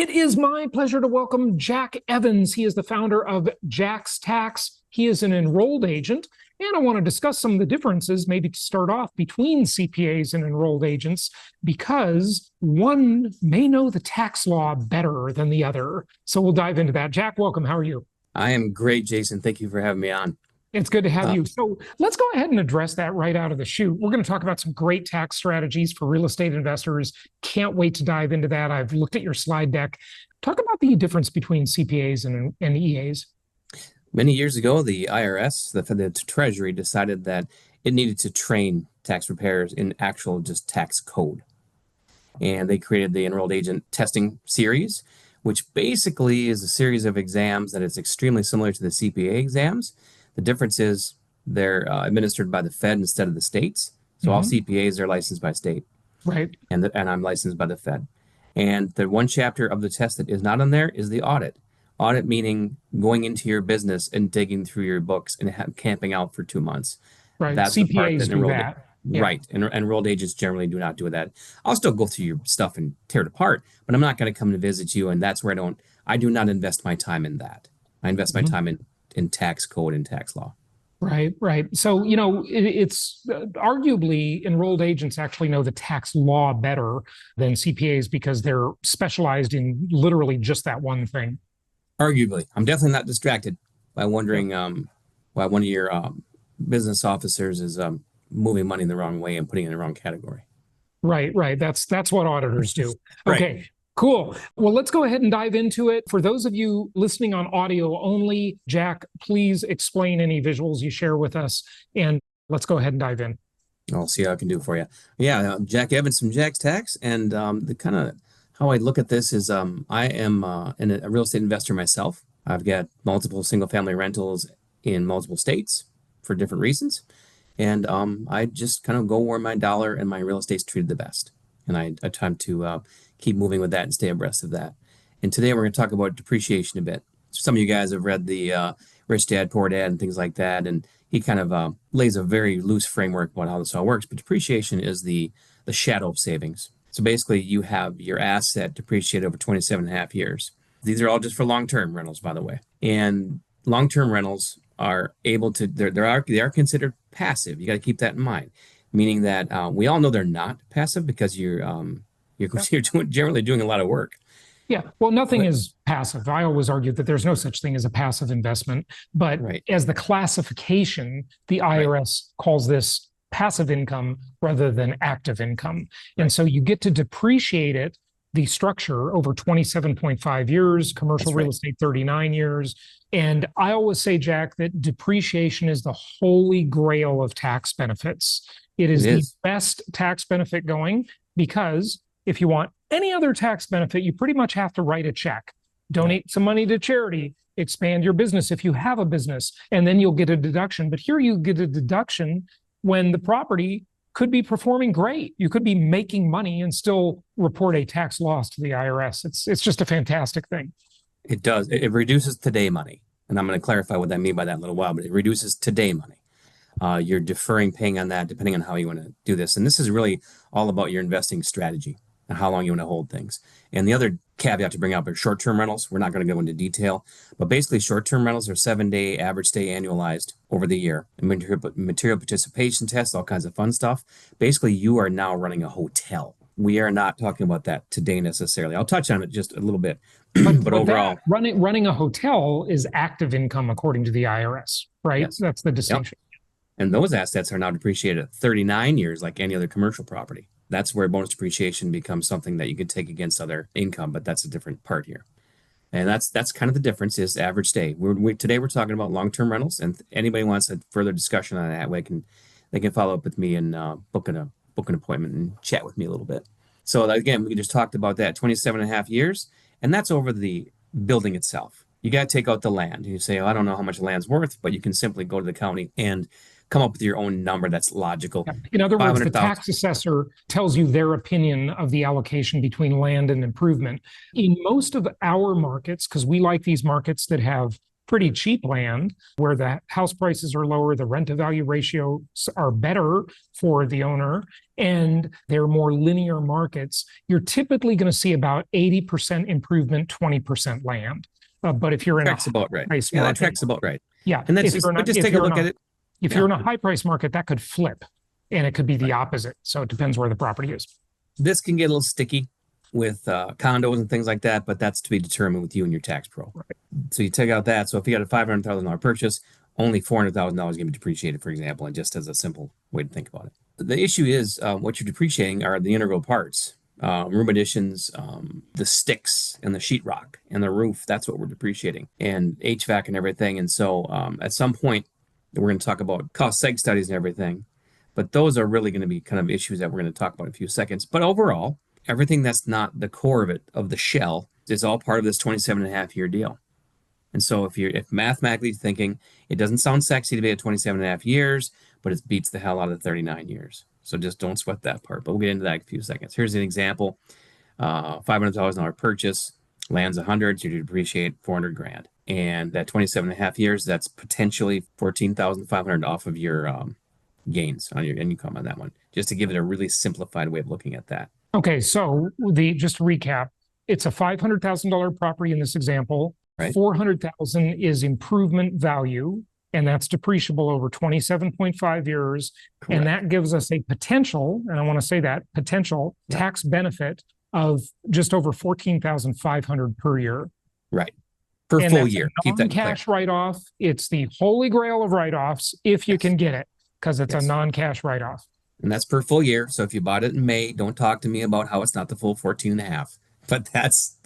It is my pleasure to welcome Jack Evans. He is the founder of Jack's Tax. He is an enrolled agent, and I want to discuss some of the differences, maybe to start off, between CPAs and enrolled agents, because one may know the tax law better than the other. So we'll dive into that. Jack, welcome. How are you? I am great, Jason. Thank you for having me on. It's good to have you. So let's go ahead and address that right out of the chute. We're going to talk about some great tax strategies for real estate investors. Can't wait to dive into that. I've looked at your slide deck. Talk about the difference between CPAs and EAs. Many years ago, the IRS, the Treasury, decided that it needed to train tax preparers in actual just tax code. And they created the enrolled agent testing series, which basically is a series of exams that is extremely similar to the CPA exams. The difference is they're administered by the Fed instead of the states. So all CPAs are licensed by state. Right. And I'm licensed by the Fed. And the one chapter of the test that is not on there is the audit. Audit meaning going into your business and digging through your books and camping out for 2 months. Right. That's CPAs the part that do that. Yeah. Right. And enrolled agents generally do not do that. I'll still go through your stuff and tear it apart, but I'm not going to come to visit you. And that's where I do not invest my time in that. I invest my time in tax code and tax law. Right, right. So, it's arguably enrolled agents actually know the tax law better than CPAs because they're specialized in literally just that one thing. Arguably. I'm definitely not distracted by wondering why one of your business officers is moving money in the wrong way and putting it in the wrong category. Right, right. That's what auditors do. Right. Okay. Cool. Well, let's go ahead and dive into it. For those of you listening on audio only, Jack, please explain any visuals you share with us, and let's go ahead and dive in. I'll see how I can do for you. Yeah, Jack Evans from Jack's Tax, and the kind of how I look at this is I am a real estate investor myself. I've got multiple single-family rentals in multiple states for different reasons, and I just kind of go where my dollar and my real estate's treated the best, and I attempt to keep moving with that and stay abreast of that. And today we're going to talk about depreciation a bit. Some of you guys have read the Rich Dad, Poor Dad and things like that. And he kind of lays a very loose framework about how this all works. But depreciation is the shadow of savings. So basically you have your asset depreciated over 27 and a half years. These are all just for long-term rentals, by the way. And long-term rentals are able to, they are considered passive. You got to keep that in mind. Meaning that we all know they're not passive because you're generally doing a lot of work. Yeah. Well, nothing is passive. I always argue that there's no such thing as a passive investment. But as the classification, the IRS calls this passive income rather than active income. And so you get to depreciate it, the structure, over 27.5 years, commercial real estate 39 years. And I always say, Jack, that depreciation is the holy grail of tax benefits. It is the best tax benefit going because if you want any other tax benefit, you pretty much have to write a check, donate some money to charity, expand your business if you have a business, and then you'll get a deduction. But here you get a deduction when the property could be performing great. You could be making money and still report a tax loss to the IRS. It's just a fantastic thing. It does. It reduces today money. And I'm going to clarify what I mean by that in a little while, but it reduces today money. You're deferring paying on that depending on how you want to do this. And this is really all about your investing strategy and how long you want to hold things. And the other caveat to bring up are short-term rentals. We're not going to go into detail, but basically short-term rentals are 7-day average stay annualized over the year. And material participation tests, all kinds of fun stuff. Basically, you are now running a hotel. We are not talking about that today necessarily. I'll touch on it just a little bit, but overall, running a hotel is active income according to the IRS, right? Yes. That's the distinction. Yep. And those assets are now depreciated at 39 years like any other commercial property. That's where bonus depreciation becomes something that you could take against other income, but that's a different part here. And that's kind of the difference is average stay. Today we're talking about long-term rentals, and if anybody wants a further discussion on that, they can follow up with me and book an appointment and chat with me a little bit. So again, we just talked about that 27 and a half years, and that's over the building itself. You got to take out the land. You say, oh, I don't know how much land's worth, but you can simply go to the county and come up with your own number that's logical. Yeah. In other words, the tax assessor tells you their opinion of the allocation between land and improvement. In most of our markets, because we like these markets that have pretty cheap land where the house prices are lower, the rent to value ratios are better for the owner, and they're more linear markets, you're typically going to see about 80% improvement, 20% land. But if you're in Tracks a about right. price Yeah, that market, tracks about right. yeah, And that's if you're but not, just if take a you're look in at a, it. if Yeah. you're in a high price market, that could flip, and it could be the opposite. So it depends where the property is. This can get a little sticky with condos and things like that, but that's to be determined with you and your tax pro. Right. So you take out that. So if you got a $500,000 purchase, only $400,000 going to be depreciated, for example, and just as a simple way to think about it. The issue is what you're depreciating are the integral parts, room additions, the sticks and the sheetrock and the roof. That's what we're depreciating, and HVAC and everything. And so at some point, we're going to talk about cost seg studies and everything. But those are really going to be kind of issues that we're going to talk about in a few seconds. But overall, everything that's not the core of it, of the shell, is all part of this 27.5 year deal. And so if mathematically thinking, it doesn't sound sexy to be at 27.5 years, but it beats the hell out of the 39 years. So just don't sweat that part. But we'll get into that in a few seconds. Here's an example. $500,000 purchase, lands 100, so you depreciate 400 grand. And that 27.5 years, that's potentially 14,500 off of your gains on your income on that one, just to give it a really simplified way of looking at that. Okay, so just to recap, it's a $500,000 property in this example. Right. 400,000 is improvement value, and that's depreciable over 27.5 years. Correct. And that gives us a potential, and I want to say that potential tax benefit of just over 14,500 per year. Right. Per full year. Keep that cash write-off. It's the holy grail of write-offs if you can get it, because it's a non-cash write-off. And that's per full year. So if you bought it in May, don't talk to me about how it's not the full 14.5. But that's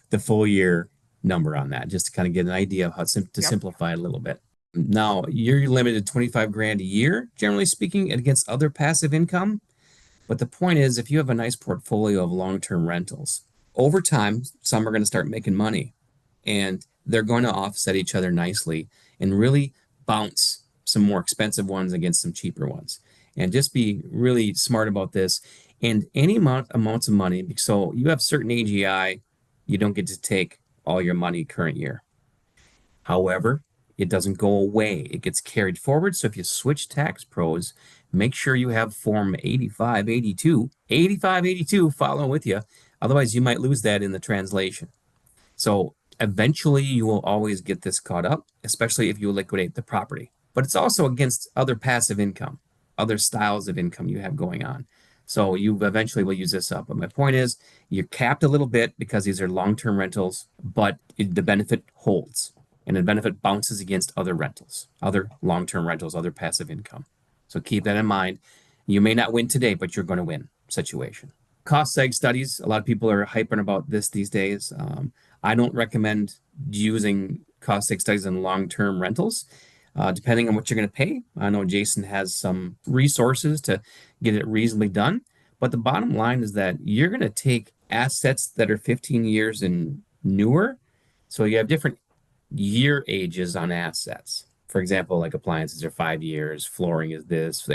the full year number on that, just to kind of get an idea of how to simplify it a little bit. Now, you're limited 25 grand a year, generally speaking, against other passive income. But the point is, if you have a nice portfolio of long-term rentals, over time, some are going to start making money, and they're going to offset each other nicely and really bounce some more expensive ones against some cheaper ones. And just be really smart about this. And any amounts of money, so you have certain AGI, you don't get to take all your money current year. However, it doesn't go away. It gets carried forward. So if you switch tax pros, make sure you have Form 8582 following with you. Otherwise, you might lose that in the translation. So eventually, you will always get this caught up, especially if you liquidate the property. But it's also against other passive income, other styles of income you have going on. So you eventually will use this up. But my point is, you're capped a little bit because these are long-term rentals, but the benefit holds. And the benefit bounces against other rentals, other long-term rentals, other passive income. So keep that in mind. You may not win today, but you're going to win situation. Cost seg studies. A lot of people are hyping about this these days. I don't recommend using cost seg studies in long-term rentals, depending on what you're going to pay. I know Jason has some resources to get it reasonably done. But the bottom line is that you're going to take assets that are 15 years and newer. So you have different year ages on assets. For example, like appliances are 5 years, flooring is this.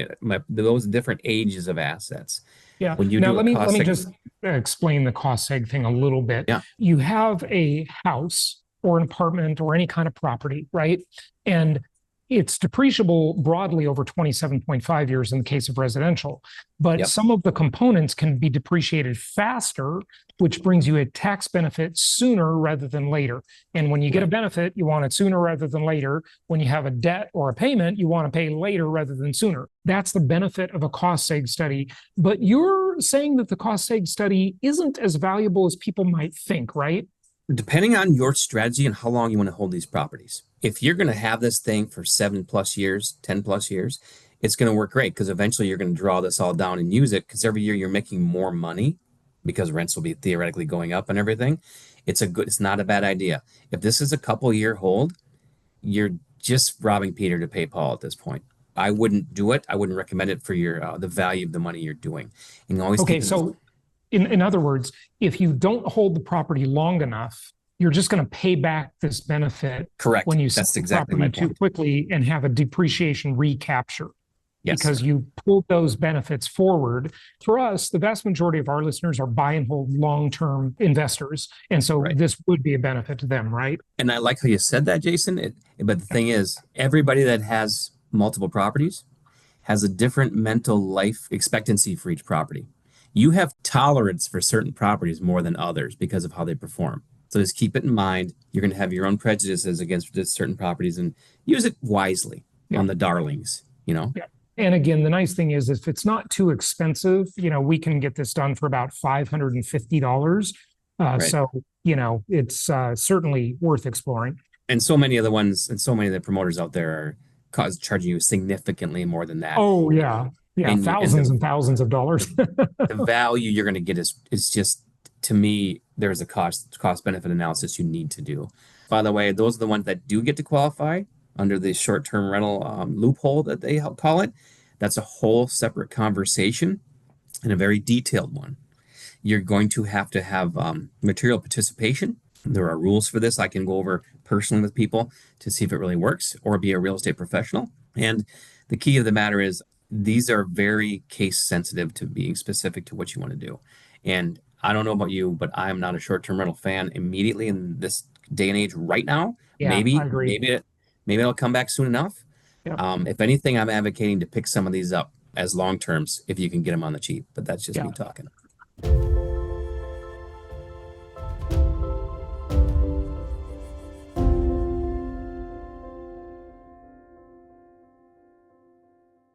Those different ages of assets. Yeah. When you now let me just explain the cost seg thing a little bit. Yeah. You have a house or an apartment or any kind of property, right? And it's depreciable broadly over 27.5 years in the case of residential, but some of the components can be depreciated faster, which brings you a tax benefit sooner rather than later. And when you get a benefit, you want it sooner rather than later. When you have a debt or a payment, you want to pay later rather than sooner. That's the benefit of a cost seg study. But you're saying that the cost seg study isn't as valuable as people might think, right? Depending on your strategy and how long you want to hold these properties. If you're going to have this thing for 7+ years, 10+ years, it's going to work great because eventually you're going to draw this all down and use it because every year you're making more money because rents will be theoretically going up and everything. It's not a bad idea. If this is a couple year hold, you're just robbing Peter to pay Paul at this point. I wouldn't do it. I wouldn't recommend it for the value of the money you're doing. And you always in other words, if you don't hold the property long enough, you're just going to pay back this benefit. Correct. When you sell the property too quickly and have a depreciation recapture. Yes. because you pulled those benefits forward. For us, the vast majority of our listeners are buy and hold long-term investors. And so Right. this would be a benefit to them, right? And I like how you said that, Jason. But the thing is, everybody that has multiple properties has a different mental life expectancy for each property. You have tolerance for certain properties more than others because of how they perform. So just keep it in mind. You're going to have your own prejudices against just certain properties and use it wisely Yeah. on the darlings, you know? Yeah. And again, the nice thing is if it's not too expensive, we can get this done for about $550. Right. So, it's certainly worth exploring. And so many of the ones and so many of the promoters out there are charging you significantly more than that. Oh, yeah. Yeah. And Thousands and thousands of dollars. the value you're going to get is just, to me, there's a cost benefit analysis you need to do. By the way, those are the ones that do get to qualify under the short-term rental loophole that they call it. That's a whole separate conversation and a very detailed one. You're going to have material participation. There are rules for this I can go over personally with people to see if it really works, or be a real estate professional. And the key of the matter is these are very case sensitive to being specific to what you want to do. And I don't know about you, but I'm not a short-term rental fan immediately in this day and age right now. Yeah, I agree. Maybe it'll come back soon enough. Yeah. If anything, I'm advocating to pick some of these up as long terms if you can get them on the cheap. But that's just Yeah. me talking.